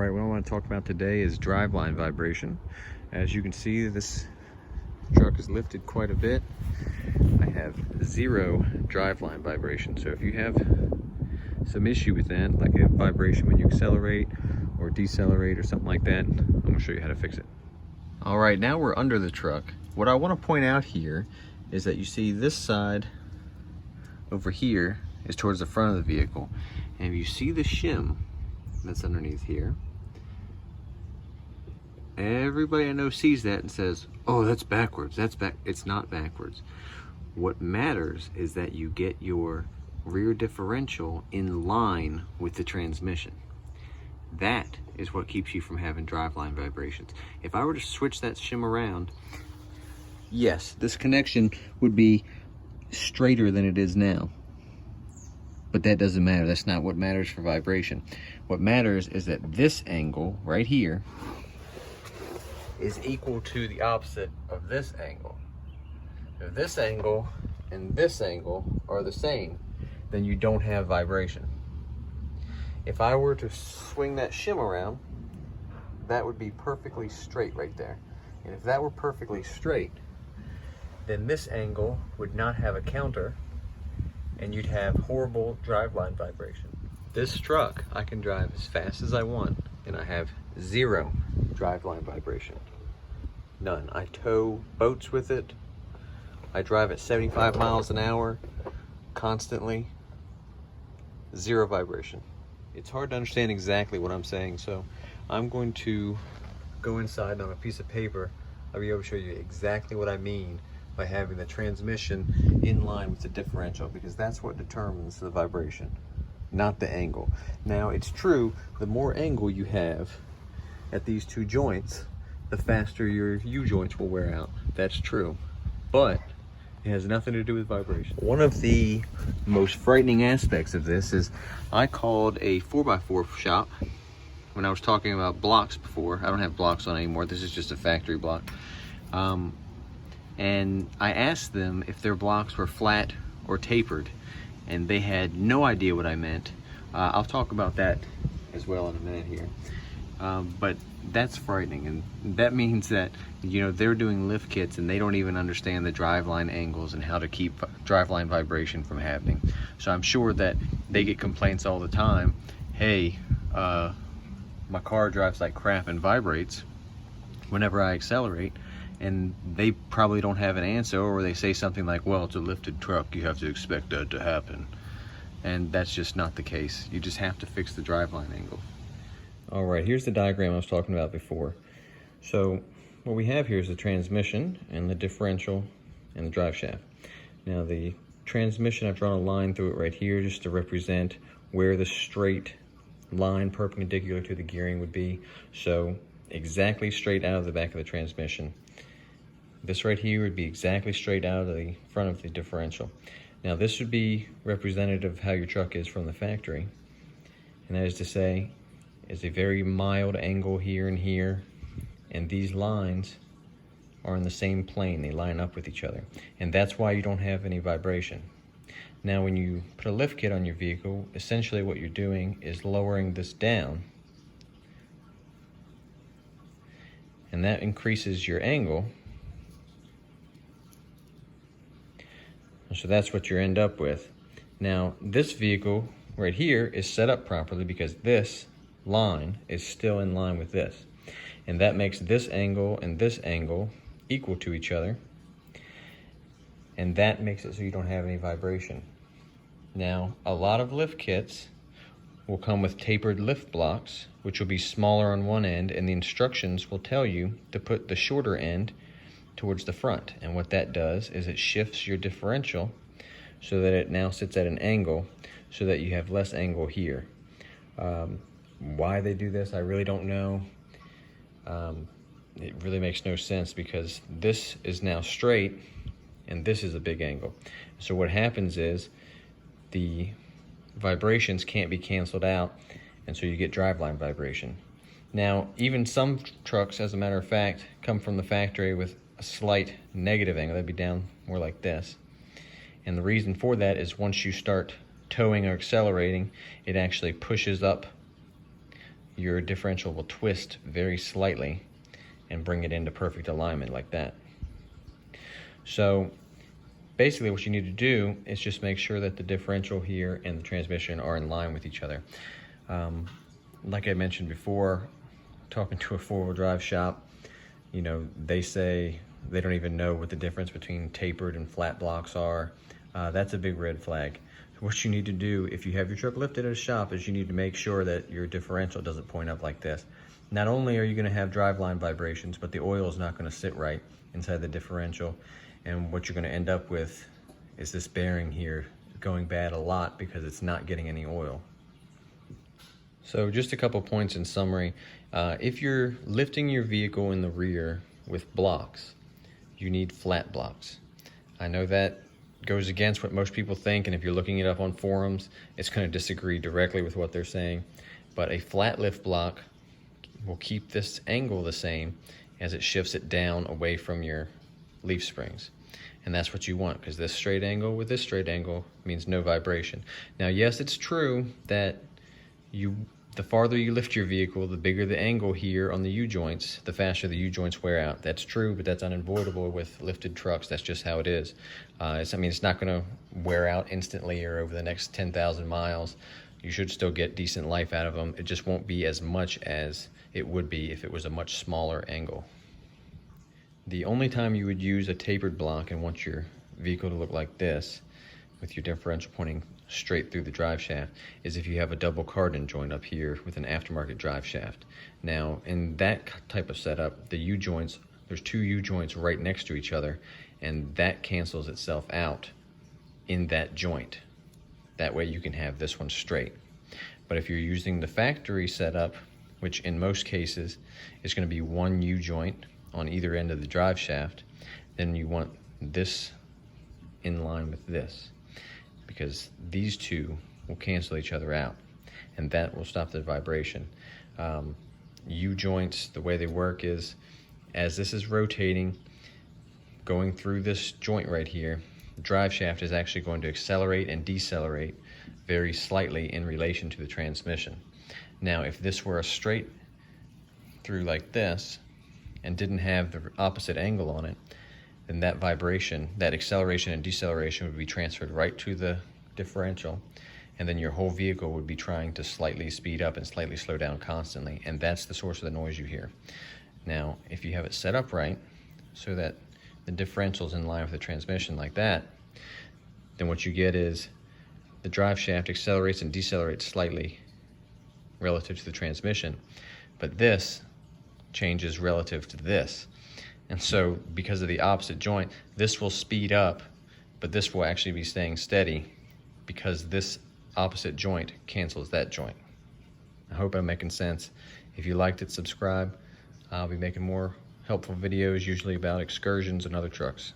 right, what I want to talk about today is driveline vibration. As you can see, this truck is lifted quite a bit. I have 0 driveline vibration. So if you have some issue with that, like a vibration when you accelerate or decelerate or something like that, I'm going to show you how to fix it. All right, now we're under the truck. What I want to point out here is that you see this side over here is towards the front of the vehicle. And if you see the shim that's underneath here, everybody I know sees that and says, oh, that's backwards, that's back. It's not backwards. What matters is that you get your rear differential in line with the transmission. That is what keeps you from having driveline vibrations. If I were to switch that shim around, yes, this connection would be straighter than it is now. But that doesn't matter. That's not what matters for vibration. What matters is that this angle right here is equal to the opposite of this angle. If this angle and this angle are the same, then you don't have vibration. If I were to swing that shim around, that would be perfectly straight right there. And if that were perfectly straight, then this angle would not have a counter, and you'd have horrible driveline vibration. This truck I can drive as fast as I want, and I have 0 driveline vibration. None. I tow boats with it. I drive at 75 miles an hour constantly. 0 vibration. It's hard to understand exactly what I'm saying, so I'm going to go inside and on a piece of paper I'll be able to show you exactly what I mean by having the transmission in line with the differential, because that's what determines the vibration, not the angle. Now, it's true, the more angle you have at these 2 joints, the faster your U-joints will wear out. That's true, but it has nothing to do with vibration. One of the most frightening aspects of this is I called a 4x4 shop when I was talking about blocks before. I don't have blocks on anymore. This is just a factory block. And I asked them if their blocks were flat or tapered, and they had no idea what I meant. I'll talk about that as well in a minute here. But that's frightening, and that means that, you know, they're doing lift kits and they don't even understand the driveline angles and how to keep driveline vibration from happening. So I'm sure that they get complaints all the time. Hey, my car drives like crap and vibrates whenever I accelerate, and they probably don't have an answer, or they say something like, well, it's a lifted truck, you have to expect that to happen. And that's just not the case. You just have to fix the driveline angle. All right, here's the diagram I was talking about before. So what we have here is the transmission and the differential and the drive shaft. Now the transmission, I've drawn a line through it right here just to represent where the straight line perpendicular to the gearing would be. So exactly straight out of the back of the transmission. This right here would be exactly straight out of the front of the differential. Now this would be representative of how your truck is from the factory. And that is to say, is a very mild angle here and here, and these lines are in the same plane. They line up with each other, and that's why you don't have any vibration. Now when you put a lift kit on your vehicle, essentially what you're doing is lowering this down, and that increases your angle. So that's what you end up with. Now this vehicle right here is set up properly because this line is still in line with this, and that makes this angle and this angle equal to each other, and that makes it so you don't have any vibration. Now a lot of lift kits will come with tapered lift blocks, which will be smaller on one end, and the instructions will tell you to put the shorter end towards the front, and what that does is it shifts your differential so that it now sits at an angle so that you have less angle here. Why they do this, I really don't know. It really makes no sense because this is now straight and this is a big angle. So what happens is the vibrations can't be canceled out, and so you get driveline vibration. Now, even some trucks, as a matter of fact, come from the factory with a slight negative angle. That'd be down more like this. And the reason for that is once you start towing or accelerating, it actually pushes up your differential will twist very slightly and bring it into perfect alignment like that. So basically what you need to do is just make sure that the differential here and the transmission are in line with each other. Like I mentioned before, talking to a four-wheel drive shop, you know, they say they don't even know what the difference between tapered and flat blocks are. That's a big red flag. So what you need to do if you have your truck lifted at a shop is you need to make sure that your differential doesn't point up like this. Not only are you going to have driveline vibrations, but the oil is not going to sit right inside the differential. And what you're going to end up with is this bearing here going bad a lot because it's not getting any oil. So just a couple points in summary. If you're lifting your vehicle in the rear with blocks, you need flat blocks. I know that goes against what most people think, and if you're looking it up on forums, it's going to disagree directly with what they're saying. But a flat lift block will keep this angle the same as it shifts it down away from your leaf springs. And that's what you want, because this straight angle with this straight angle means no vibration. Now, yes, it's true that the farther you lift your vehicle, the bigger the angle here on the U-joints, the faster the U-joints wear out. That's true, but that's unavoidable with lifted trucks. That's just how it is. It's not going to wear out instantly or over the next 10,000 miles. You should still get decent life out of them. It just won't be as much as it would be if it was a much smaller angle. The only time you would use a tapered block and want your vehicle to look like this, with your differential pointing straight through the drive shaft, is if you have a double cardan joint up here with an aftermarket drive shaft. Now, in that type of setup, the U-joints, there's two U-joints right next to each other, and that cancels itself out in that joint. That way you can have this one straight. But if you're using the factory setup, which in most cases is going to be one U-joint on either end of the drive shaft, then you want this in line with this, because these two will cancel each other out, and that will stop the vibration. U-joints, the way they work is, as this is rotating, going through this joint right here, the drive shaft is actually going to accelerate and decelerate very slightly in relation to the transmission. Now, if this were a straight through like this and didn't have the opposite angle on it, then that vibration, that acceleration and deceleration would be transferred right to the differential, and then your whole vehicle would be trying to slightly speed up and slightly slow down constantly, and that's the source of the noise you hear. Now, if you have it set up right so that the differential's in line with the transmission like that, then what you get is the drive shaft accelerates and decelerates slightly relative to the transmission, but this changes relative to this. And so because of the opposite joint, this will speed up, but this will actually be staying steady because this opposite joint cancels that joint. I hope I'm making sense. If you liked it, subscribe. I'll be making more helpful videos, usually about excursions and other trucks.